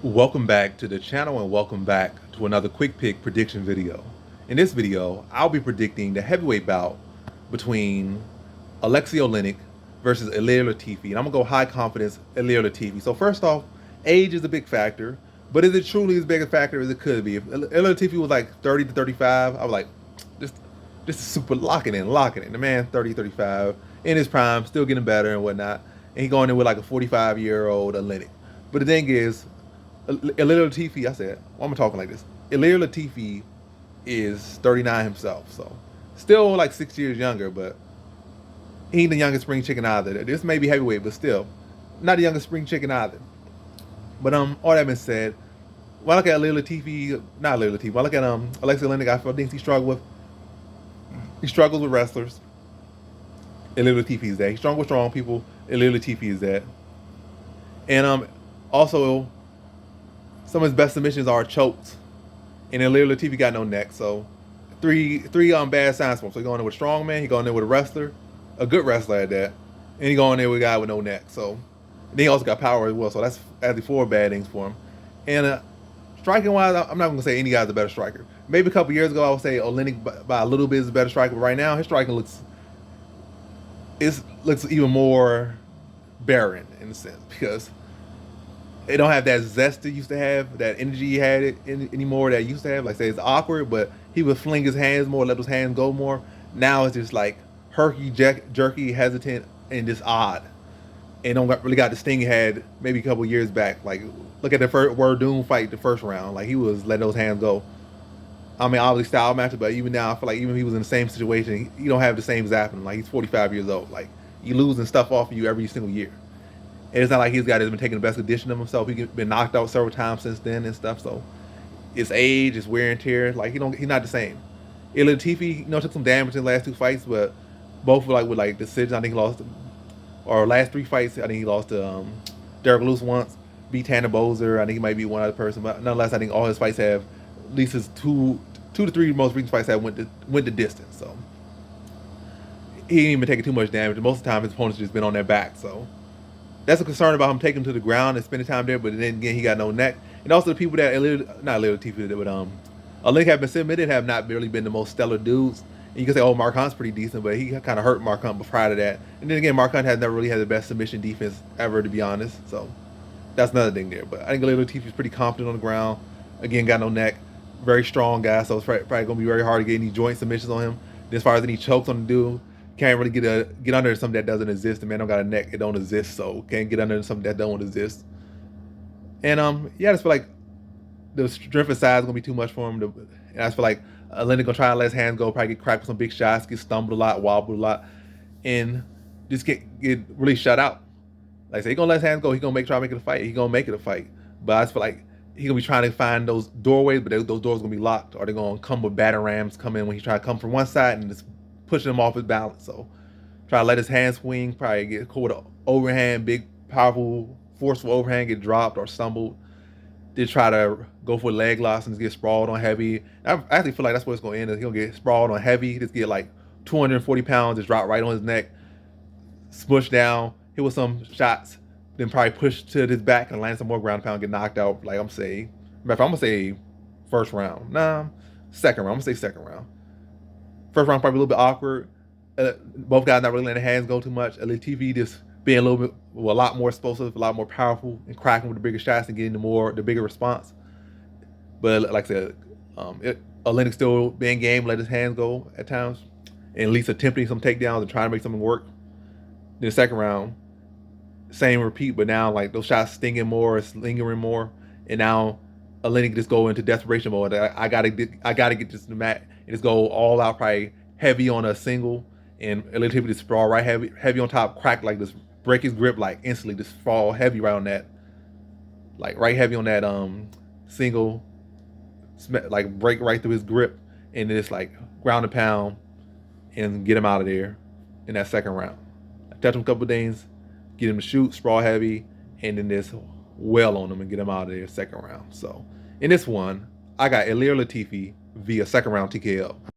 Welcome back to the channel and welcome back to another quick pick prediction video. In this video, I'll be predicting the heavyweight bout between Aleksei Oleinik versus Ilir Latifi. And I'm gonna go high confidence Ilir Latifi. So first off, age is a big factor, but is it truly as big a factor as it could be? If Ilir Latifi was like 30 to 35, I was like, this is super locking in. The man 30, 35, in his prime, still getting better and whatnot. And he going in with like a 45-year-old Oleinik. But the thing is, Ilir Latifi, I said, why am I talking like this? Ilir Latifi is 39 himself, so still like 6 years younger, but he ain't the youngest spring chicken either. This may be heavyweight, but still, not the youngest spring chicken either. But all that being said, when I look at Ilir Latifi, not Ilir Latifi, when I look at Aleksei Oleinik, I feel things he struggles with wrestlers. Ilir Latifi is that. He's strong with strong people. Ilir Latifi is that. And also, some of his best submissions are choked, and then Ilir Latifi got no neck. So three bad signs for him. So he going in with a strong man, he going in with a wrestler, a good wrestler at that, and he going in with a guy with no neck. So then he also got power as well. So that's actually four bad things for him. And striking wise, I'm not gonna say any guy's a better striker. Maybe a couple years ago I would say Oleinik by a little bit is a better striker, but right now his striking looks even more barren in a sense because they don't have that zest it used to have, that energy he had anymore that he used to have. Like say it's awkward, but he would fling his hands more, let those hands go more. Now it's just like herky, jerky, hesitant, and just odd. And don't really got the sting he had maybe a couple years back. Like look at the first Word Doom fight, the first round. Like he was letting those hands go. I mean, obviously style matches, but even now I feel like even if he was in the same situation, he don't have the same zapping. Like he's 45 years old. Like you losing stuff off of you every single year. And it's not like he's been taking the best condition of himself. He's been knocked out several times since then and stuff. So it's age, it's wear and tear. Like he's not the same. Ilir Latifi, took some damage in the last two fights, but both were with decisions. I think he lost, or last three fights. I think he lost to Derek Lewis once, beat Tanner Bozer. I think he might be one other person, but nonetheless, I think all his fights have at least his two to three most recent fights have went the distance. So he ain't even been taking too much damage. Most of the time, his opponents just been on their back. So that's a concern about him taking him to the ground and spending time there, but then again, he got no neck. And also the people that not Ilir Latifi, but Oleinik have been submitted have not really been the most stellar dudes. And you can say, oh, Mark Hunt's pretty decent, but he kind of hurt Mark Hunt prior to that. And then again, Mark Hunt has never really had the best submission defense ever, to be honest. So that's another thing there. But I think Ilir Latifi is pretty confident on the ground. Again, got no neck. Very strong guy, so it's probably going to be very hard to get any joint submissions on him. And as far as any chokes on the dude, can't really get under something that doesn't exist. The man don't got a neck, it don't exist, so can't get under something that don't exist. And yeah, I just feel like the strength and size is gonna be too much for him. And I just feel like Oleinik gonna try to let his hands go, probably get cracked with some big shots, get stumbled a lot, wobbled a lot, and just get really shut out. Like I said, he gonna let his hands go. He gonna try to make it a fight. He gonna make it a fight. But I just feel like he gonna be trying to find those doorways, but those doors gonna be locked, or they're gonna come with batter rams come in when he try to come from one side and just pushing him off his balance. So try to let his hand swing, probably get caught with an overhand, big, powerful, forceful overhand, get dropped or stumbled. Then try to go for leg locks and just get sprawled on heavy. I actually feel like that's what it's going to end. He's going to get sprawled on heavy, just get like 240 pounds, just drop right on his neck, smush down, hit with some shots, then probably push to his back and land some more ground pound, get knocked out. Like I'm saying, I'm going to say first round. Nah, second round. I'm going to say second round. First round probably a little bit awkward. Both guys not really letting their hands go too much. TV just being a lot more explosive, a lot more powerful, and cracking with the bigger shots and getting the bigger response. But like I said, Oleinik still being game, let his hands go at times, and at least attempting some takedowns and trying to make something work. Then the second round, same repeat, but now like those shots stinging more, lingering more, and now Oleinik just go into desperation mode. I gotta get this to the mat and just go all out, probably heavy on a single, and Ilir Latifi just sprawl right heavy on top, crack like this, break his grip like instantly, just fall heavy right on that, like right heavy on that single, like break right through his grip, and just like ground and pound and get him out of there in that second round. Touch him a couple of things, get him to shoot, sprawl heavy, and then just well on him and get him out of there second round. So in this one, I got Ilir Latifi via second round TKO.